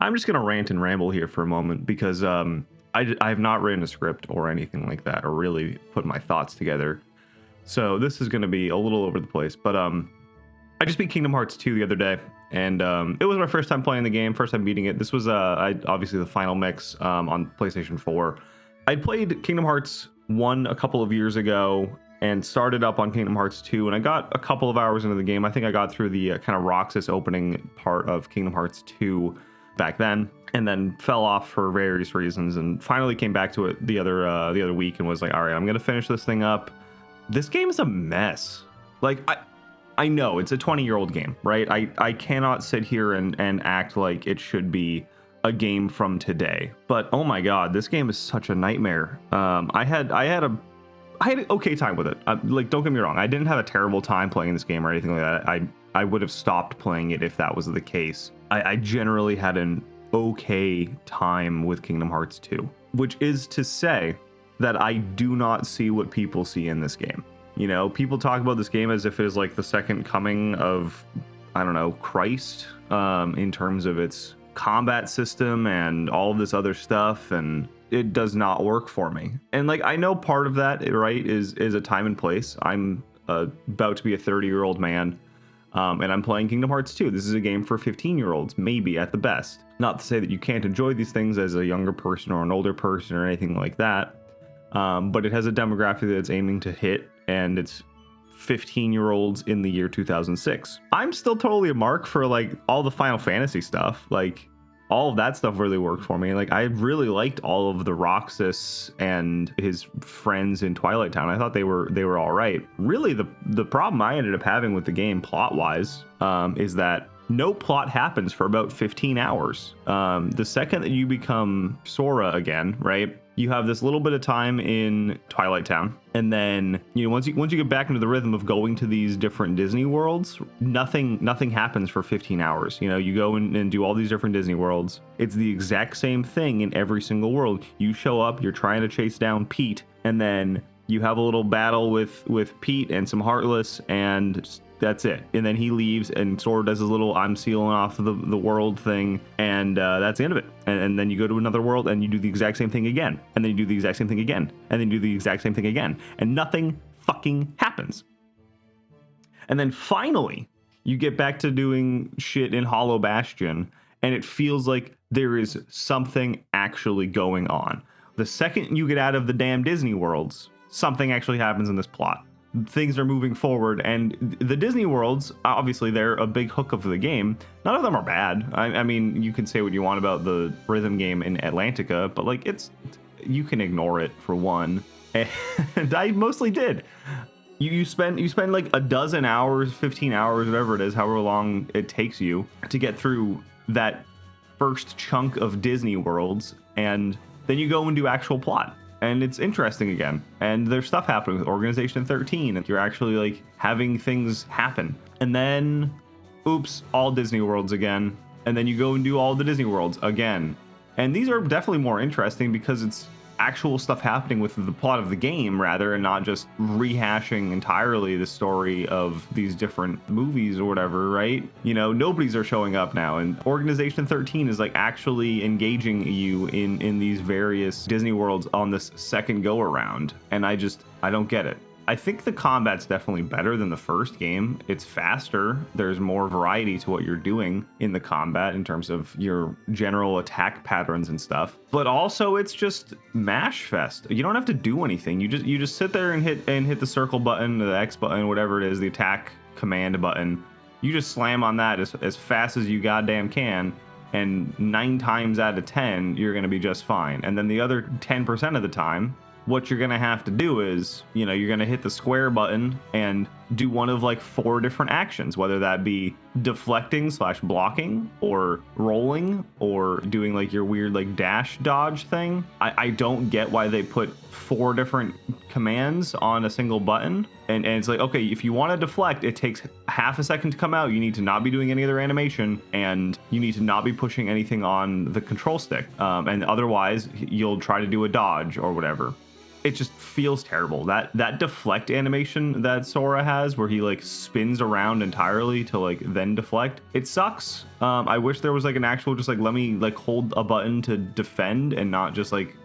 I'm just gonna rant and ramble here for a moment because I have not written a script or anything like that, or really put my thoughts together. So this is gonna be a little over the place. But I just beat Kingdom Hearts 2 the other day, and it was my first time playing the game, first time beating it. This was obviously the final mix on PlayStation 4. I'd played Kingdom Hearts 1 a couple of years ago and started up on Kingdom Hearts 2, and I got a couple of hours into the game. I think I got through the kind of Roxas opening part of Kingdom Hearts 2 back then, and then fell off for various reasons, and finally came back to it the other week and was like, all right, I'm gonna finish this thing up. This game is a mess. Like, I know it's a 20-year-old game, right? I cannot sit here and act like it should be a game from today, but oh my god, this game is such a nightmare. I had an okay time with it. Like, don't get me wrong, I didn't have a terrible time playing this game or anything like that. I would have stopped playing it if that was the case. I generally had an okay time with Kingdom Hearts 2, which is to say that I do not see what people see in this game. You know, people talk about this game as if it is like the second coming of, I don't know, Christ, in terms of its combat system and all of this other stuff, and it does not work for me. And like, I know part of that, right, is a time and place. I'm about to be a 30-year-old man, and I'm playing Kingdom Hearts 2. This is a game for 15-year-olds, maybe at the best. Not to say that you can't enjoy these things as a younger person or an older person or anything like that, but it has a demographic that it's aiming to hit, and it's 15-year-olds in the year 2006. I'm still totally a mark for like all the Final Fantasy stuff. Like, all of that stuff really worked for me. Like, I really liked all of the Roxas and his friends in Twilight Town. I thought they were all right. Really, the problem I ended up having with the game plot wise is that no plot happens for about 15 hours. The second that you become Sora again, right, you have this little bit of time in Twilight Town, and then, you know, once you get back into the rhythm of going to these different Disney worlds, nothing happens for 15 hours. You know, you go and do all these different Disney worlds. It's the exact same thing in every single world. You show up, you're trying to chase down Pete, and then you have a little battle with Pete and some Heartless, and that's it. And then he leaves, and Sora does his little "I'm sealing off the world" thing, and that's the end of it. And then you go to another world, and you do the exact same thing again, and then you do the exact same thing again, and then you do the exact same thing again, and nothing fucking happens. And then finally, you get back to doing shit in Hollow Bastion, and it feels like there is something actually going on. The second you get out of the damn Disney worlds, something actually happens in this plot. Things are moving forward, and the Disney worlds, obviously they're a big hook of the game. None of them are bad. I mean, you can say what you want about the rhythm game in Atlantica, but like, you can ignore it for one, and I mostly did. You spend like a dozen hours, 15 hours, whatever it is, however long it takes you to get through that first chunk of Disney worlds, and then you go and do actual plot. And it's interesting again. And there's stuff happening with Organization 13, and you're actually like having things happen. And then, oops, all Disney worlds again. And then you go and do all the Disney worlds again. And these are definitely more interesting because it's actual stuff happening with the plot of the game, rather, and not just rehashing entirely the story of these different movies or whatever, right? You know, nobodies are showing up now, and Organization 13 is like actually engaging you in these various Disney worlds on this second go around, and I don't get it. I think the combat's definitely better than the first game. It's faster. There's more variety to what you're doing in the combat in terms of your general attack patterns and stuff. But also, it's just mash fest. You don't have to do anything. You just sit there and hit the circle button, the X button, whatever it is, the attack command button. You just slam on that as fast as you goddamn can, and 9 times out of 10 you're going to be just fine. And then the other 10% of the time, what you're gonna have to do is, you know, you're gonna hit the square button and do one of like 4 different actions, whether that be deflecting / blocking, or rolling, or doing like your weird like dash dodge thing. I don't get why they put 4 different commands on a single button, and it's like, okay, if you want to deflect, it takes half a second to come out. You need to not be doing any other animation, and you need to not be pushing anything on the control stick, and otherwise you'll try to do a dodge or whatever. it just feels terrible. That deflect animation that Sora has, where he like spins around entirely to like then deflect, it sucks. I wish there was like an actual just like let me like hold a button to defend and not just like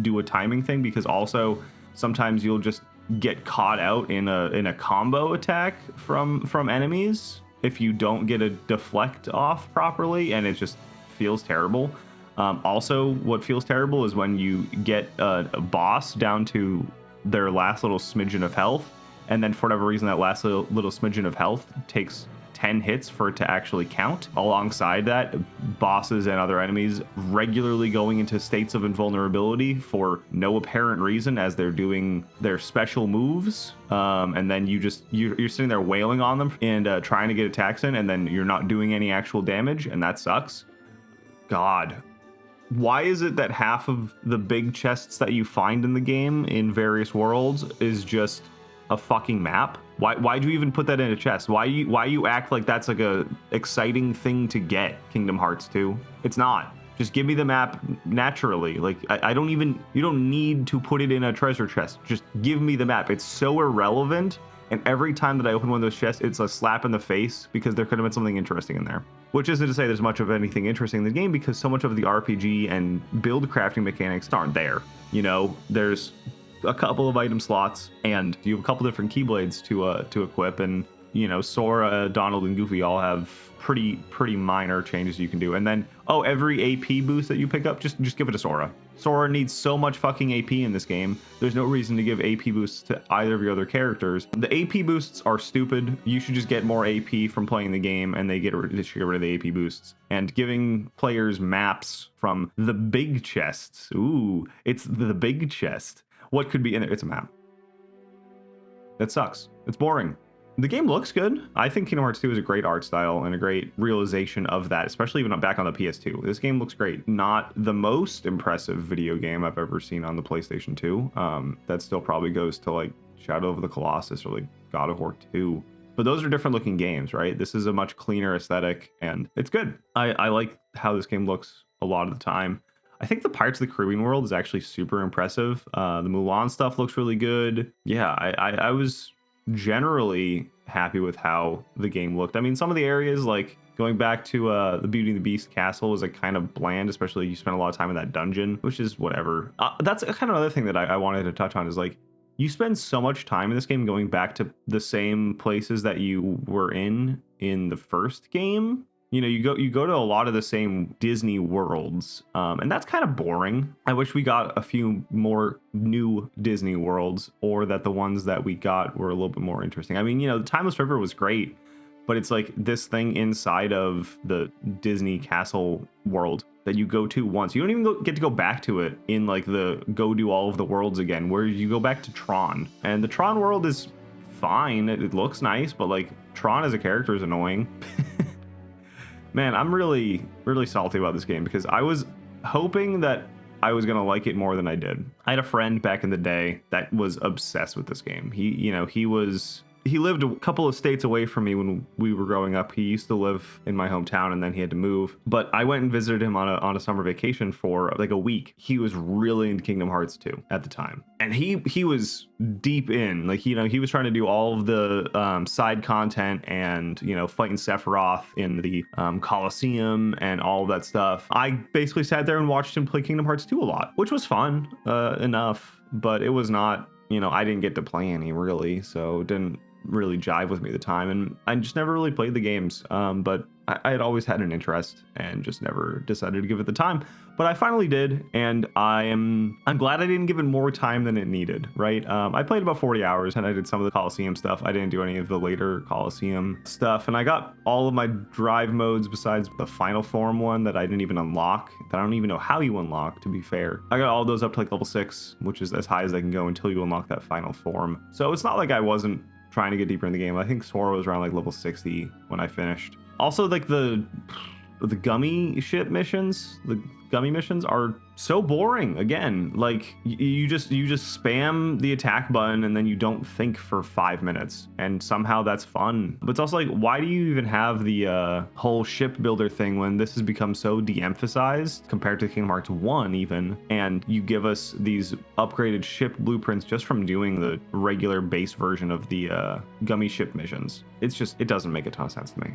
do a timing thing, because also sometimes you'll just get caught out in a combo attack from enemies if you don't get a deflect off properly, and it just feels terrible. Also, what feels terrible is when you get a boss down to their last little smidgen of health, and then for whatever reason that last little smidgen of health takes 10 hits for it to actually count. Alongside that, bosses and other enemies regularly going into states of invulnerability for no apparent reason as they're doing their special moves, and then you're sitting there wailing on them and trying to get attacks in, and then you're not doing any actual damage, and that sucks. God. Why is it that half of the big chests that you find in the game in various worlds is just a fucking map? Why'd you even put that in a chest? Why you act like that's like a exciting thing to get, Kingdom Hearts 2? It's not. Just give me the map naturally. Like I don't even, you don't need to put it in a treasure chest. Just give me the map. It's so irrelevant. And every time that I open one of those chests, it's a slap in the face because there could have been something interesting in there. Which isn't to say there's much of anything interesting in the game, because so much of the RPG and build crafting mechanics aren't there. You know, there's a couple of item slots and you have a couple different keyblades to equip, and you know, Sora, Donald, and Goofy all have pretty minor changes you can do. And then, oh, every AP boost that you pick up, just give it to Sora. Sora needs so much fucking AP in this game. There's no reason to give AP boosts to either of your other characters. The AP boosts are stupid. You should just get more AP from playing the game, and they should get rid of the AP boosts. And giving players maps from the big chests. Ooh, it's the big chest. What could be in it? It's a map. That sucks. It's boring. The game looks good. I think Kingdom Hearts 2 is a great art style and a great realization of that, especially even back on the PS2. This game looks great. Not the most impressive video game I've ever seen on the PlayStation 2. That still probably goes to like Shadow of the Colossus or like God of War 2. But those are different looking games, right? This is a much cleaner aesthetic, and it's good. I like how this game looks a lot of the time. I think the Pirates of the Caribbean world is actually super impressive. The Mulan stuff looks really good. Yeah, I was generally happy with how the game looked. I mean, some of the areas, like going back to the Beauty and the Beast castle, was like kind of bland, especially you spent a lot of time in that dungeon, which is whatever. That's kind of another thing that I wanted to touch on is like, you spend so much time in this game going back to the same places that you were in the first game. You know, you go to a lot of the same Disney worlds, and that's kind of boring. I wish we got a few more new Disney worlds, or that the ones that we got were a little bit more interesting. I mean, you know, the Timeless River was great, but it's like this thing inside of the Disney castle world that you go to once. You don't even get to go back to it in like the go do all of the worlds again, where you go back to Tron. And the Tron world is fine. It looks nice, but like Tron as a character is annoying. Man, I'm really salty about this game because I was hoping that I was gonna like it more than I did. I had a friend back in the day that was obsessed with this game. He lived a couple of states away from me when we were growing up. He used to live in my hometown, and then he had to move. But I went and visited him on a summer vacation for like a week. He was really into Kingdom Hearts 2 at the time. And he was deep in, like, you know, he was trying to do all of the side content and, you know, fighting Sephiroth in the Colosseum and all of that stuff. I basically sat there and watched him play Kingdom Hearts 2 a lot, which was fun enough, but it was not, you know, I didn't get to play any really, so it didn't really jive with me at the time, and I just never really played the games, but I had always had an interest and just never decided to give it the time. But I finally did, and I'm glad I didn't give it more time than it needed, right? I played about 40 hours, and I did some of the Coliseum stuff. I didn't do any of the later Coliseum stuff, and I got all of my drive modes besides the Final Form one that I didn't even unlock, that I don't even know how you unlock, to be fair. I got all those up to like level 6, which is as high as I can go until you unlock that Final Form. So it's not like I wasn't trying to get deeper in the game. I think Sora was around like level 60 when I finished. Also, like the the gummy ship missions, the gummy missions are so boring. Again, like you just spam the attack button and then you don't think for 5 minutes, and somehow that's fun. But it's also like, why do you even have the whole ship builder thing when this has become so de-emphasized compared to Kingdom Hearts 1 even, and you give us these upgraded ship blueprints just from doing the regular base version of the gummy ship missions? It's just, it doesn't make a ton of sense to me.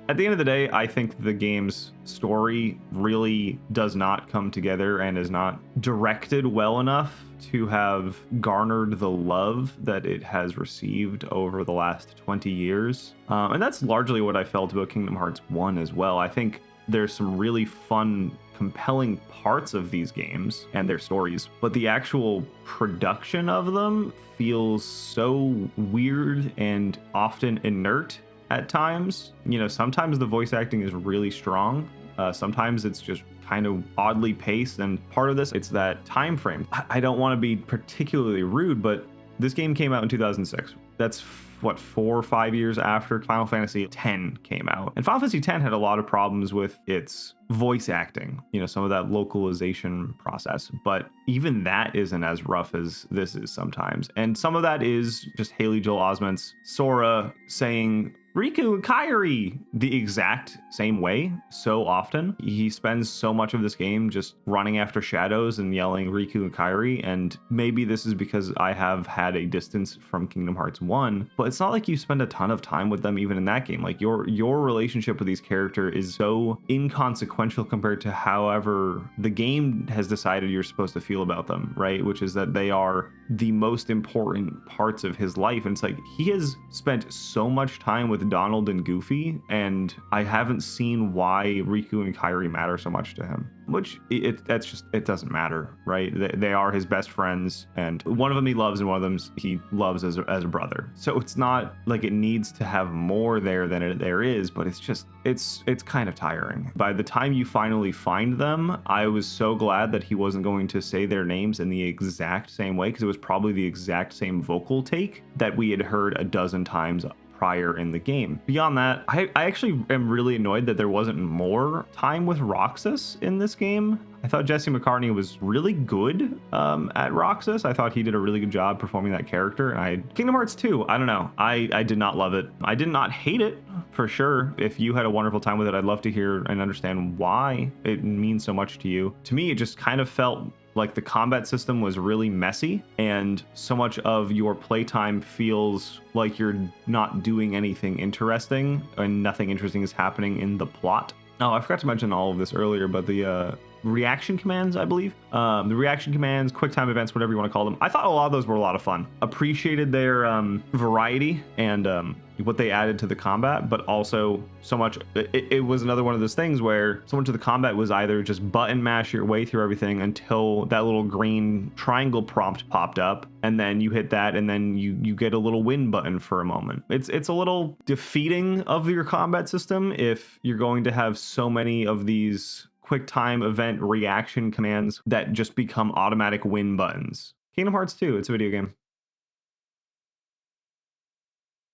At the end of the day, I think the game's story really does not come together and is not directed well enough to have garnered the love that it has received over the last 20 years. And that's largely what I felt about Kingdom Hearts 1 as well. I think there's some really fun, compelling parts of these games and their stories, but the actual production of them feels so weird and often inert at times. You know, sometimes the voice acting is really strong. Sometimes it's just kind of oddly paced, and part of this, it's that time frame. I don't want to be particularly rude, but this game came out in 2006. That's what, 4 or 5 years after Final Fantasy X came out. And Final Fantasy X had a lot of problems with its voice acting, you know, some of that localization process, but even that isn't as rough as this is sometimes. And some of that is just Haley Joel Osment's Sora saying Riku and Kairi the exact same way so often. He spends so much of this game just running after shadows and yelling Riku and Kairi, and maybe this is because I have had a distance from Kingdom Hearts 1, but it's not like you spend a ton of time with them even in that game. Like your relationship with these characters is so inconsequential compared to however the game has decided you're supposed to feel about them, right? Which is that they are the most important parts of his life. And it's like, he has spent so much time with Donald and Goofy, and I haven't seen why Riku and Kairi matter so much to him. Which that's just, it doesn't matter, right? They are his best friends, and one of them he loves and one of them he loves as a brother. So it's not like it needs to have more there than there is, but it's just, it's kind of tiring. By the time you finally find them, I was so glad that he wasn't going to say their names in the exact same way, because it was probably the exact same vocal take that we had heard a dozen times prior in the game. Beyond that, I actually am really annoyed that there wasn't more time with Roxas in this game. I thought Jesse McCartney was really good at Roxas. I thought he did a really good job performing that character. And Kingdom Hearts 2, I don't know. I did not love it. I did not hate it, for sure. If you had a wonderful time with it, I'd love to hear and understand why it means so much to you. To me, it just kind of felt like the combat system was really messy, and so much of your playtime feels like you're not doing anything interesting and nothing interesting is happening in the plot. Oh, I forgot to mention all of this earlier, but the reaction commands, I believe. The reaction commands, quick time events, whatever you want to call them. I thought a lot of those were a lot of fun. Appreciated their variety and what they added to the combat, but also so much, it was another one of those things where so much of the combat was either just button mash your way through everything until that little green triangle prompt popped up, and then you hit that, and then you get a little win button for a moment. It's a little defeating of your combat system if you're going to have so many of these quick time event reaction commands that just become automatic win buttons. Kingdom Hearts 2, it's a video game.